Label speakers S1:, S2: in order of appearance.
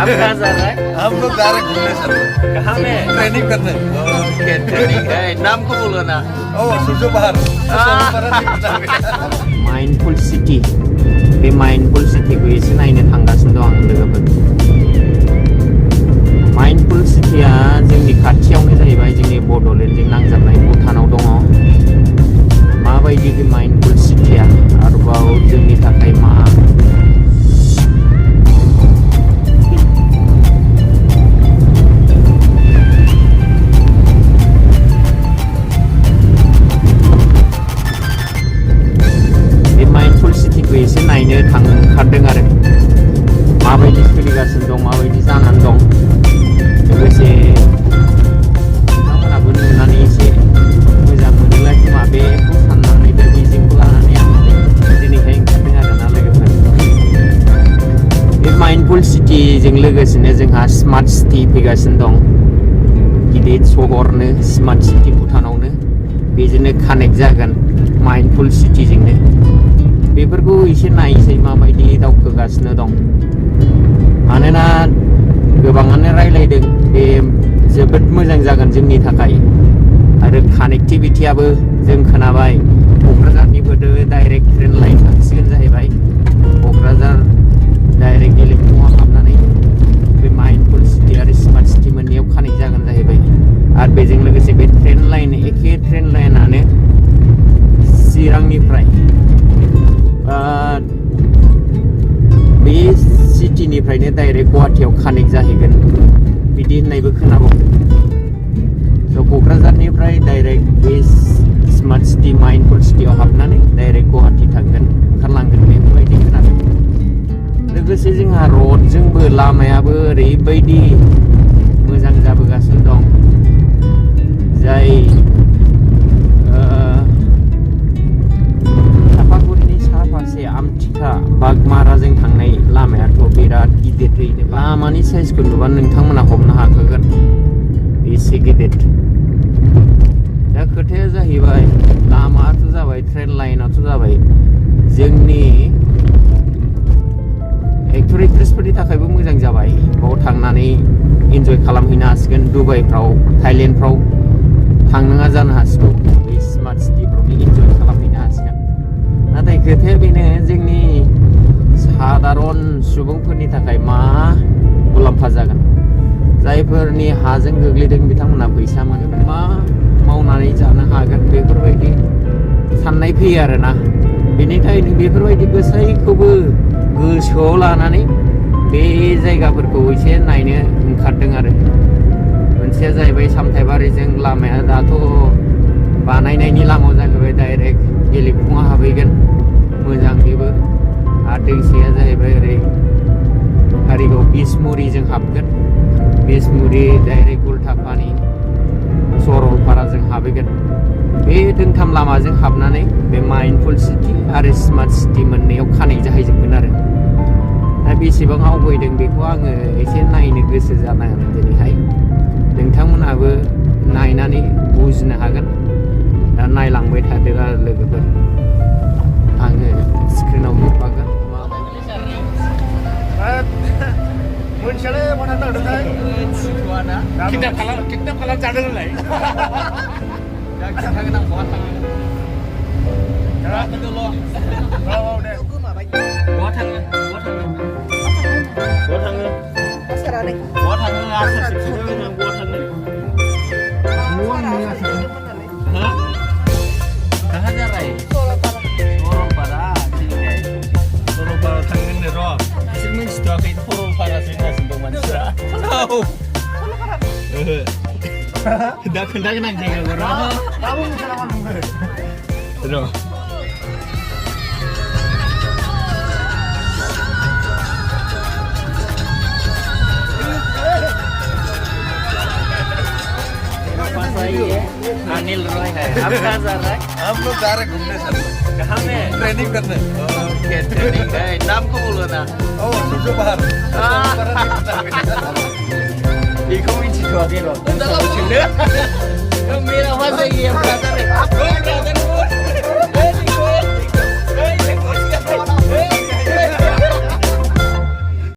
S1: आप कहाँ जा रहे हैं?
S2: हम लोग जा रहे हैं घूमने सर।
S1: कहाँ में?
S2: ट्रेनिंग करने।
S1: ओके, ट्रेनिंग है। नाम को बोलो ना।
S2: सुजो बाहर।
S1: माइंडफुल सिटी बे माइंडफुल सिटीखौ एसे नायनो थांगासिनो दं आं लोगोफोर। माइंडफुल सिटीया जोंनि खाथियावनो जाहैबाय जोंनि बड'लेण्डजों नांजाबनाय भुटानाव दङ। माबायदि बे माइंडफुल सिटीया आरोबाव जोंनि थाखाय मा एसे नायनो ओंखारदों आरो माबायदि सोलिगासिनो दं माबायदि जानानै दं लोगोसे नोंथांमोनाबो नुनानै एसे मोजां मोनोलाय खोमा बेखौ साननानै दा मिजिंखौ लानानै आं दिनैहाय ओंखारदों आरोना लोगोफोर। बे माइंडफुल सिटिजों लोगोसेनो जोंहा स्मार्ट सिटि फैगासिनो दं। गिदिर सहरनो स्मार्ट सिटि भुटानावनो बेजोंनो कानेक्ट जागोन माइंडफुल सिटिजोंनो। बेफोरखौ एसे नायसै माबायदि दावखोगासिनो दं। मानोना गोबाङानो रायलायदों बे जोबोद मोजां जागोन जोंनि थाखाय आरो कानेक्टिभिटियाबो जों खोनाबाय क'क्राझारनिफ्रायबो डाइरेक्ट ट्रेन लाइन थांसिगोन जाहैबाय। क'क्राझार डाइरेक्ट गेलेमुआव हाबनानै बे माइंडफुल सिटि आरो स्मार्ट सिटि मोननैयाव कानेक्ट जागोन जाहैबाय। आरो बेजों लोगोसे बे ट्रेन लाइन एखे ट्रेन लाइनानो चिरांनिफ्राय बे सिटिनिफ्रायनो डाइरेक्ट गुवाहाटियाव कानेक्ट जाहैगोन बिदि होननायबो खोनाबावदों। स' क'क्राझारनिफ्राय डाइरेक्ट बे स्मार्ट सिटि माइंडफुल सिटियाव हाबनानै डाइरेक्ट गुवाहाटि थांगोन ओंखारलांगोन बेफोरबायदि खोनादों। लोगोसे जोंहा रडजोंबो लामायाबो ओरैबायदि मोजां जाबोगासिनो दं जाय फारसे आमथिखा बागमाराजों थांनाय लामायाथ' बिराद गिदिरैनो लामानि साइजखौ नुबा नोंथांमोना हमनो हाखागोन एसे गिदिर। दा खोथाया जाहैबाय लामायाथ' जाबाय ट्रेन लाइनाथ' जाबाय जोंनि एक्टर एक्ट्रेसफोरनि थाखायबो मोजां जाबाय। बाव थांनानै इन्जय खालामहैनो हासिगोन। दुबाइफ्राव थाइलेण्डफ्राव थांनाङा जानो हासिगौ। बे स्मार्ट सिटिफ्रावनो इन्जय खालामहैनो हासिगोन। नाथाय खोथाया बेनो जोंनि सादारन सुबुंफोरनि थाखाय मा मुलाम्फा जागोन। जायफोरनि हाजों गोग्लैदों बिथांमोना फैसा मोनगोन मा मावनानै जानो हागोन बेफोरबायदि साननाय फैयो आरोना। बेनिखायनो बेफोरबायदि गासैखौबो गोसोआव लानानै बे जायगाफोरखौ एसे नायनो ओंखारदों आरो। मोनसेया जाहैबाय सामथाइबारिजों लामाया दाथ' बानायनायनि लामायाव जाहैबाय डाइरेक्ट गेलेफुङा हाबहैगोन मोजां बेबो। आरो दैसाया जाहैबाय ओरै कारिगाव बिसमुरिजों हाबगोन। बिसमुरि डाइरेक्ट उल्टापानि सरलपाराजों हाबहैगोन। बे दोंथाम लामाजों हाबनानै बे माइंडफुल सिटि आरो स्मार्ट सिटि मोननैयाव कानेक्ट जाहैजोबगोन आरो। दा बेसेबां आवगायदों बेखौ आङो एसे नायनो गोसो जादों आरो दिनैहाय। नोंथांमोनहाबो नायनानै बुजिनो हागोन। दा नायलांबाय थादो आरो लोगोफोर आङो स्क्रिनाव नुफागोन।
S2: मोनसेयालाय बहा थांदोंथाय?
S1: किडनेप खालामजादों होनलाय। दा खिन्थागोन आं बहा थाङो। दे। बहा थाङो? कहाँ जा रहा है? सरलपारा ठीक है। सरलपारा थांगोन नो र'। बिसोर मिन्थिथ'वाखै सरलपारासो होनगासिनो दं मानसिफ्रा। ओहो। दा खोन्थागोन आं जायगाखौ र'।
S2: दाबो मिथिला मा नंगौ।
S1: र'। अनिल रॉय है। आप कहाँ जा रहा है?
S2: हम लोग जा रहे हैं घूमने सर।
S1: कहाँ में?
S2: ट्रेनिंग करने।
S1: ओके, ट्रेनिंग है। नाम को बोलो ना।
S2: सुजो बाहर।
S1: बेखौ मिथिथ'वाखै र'। मेरा मजा ये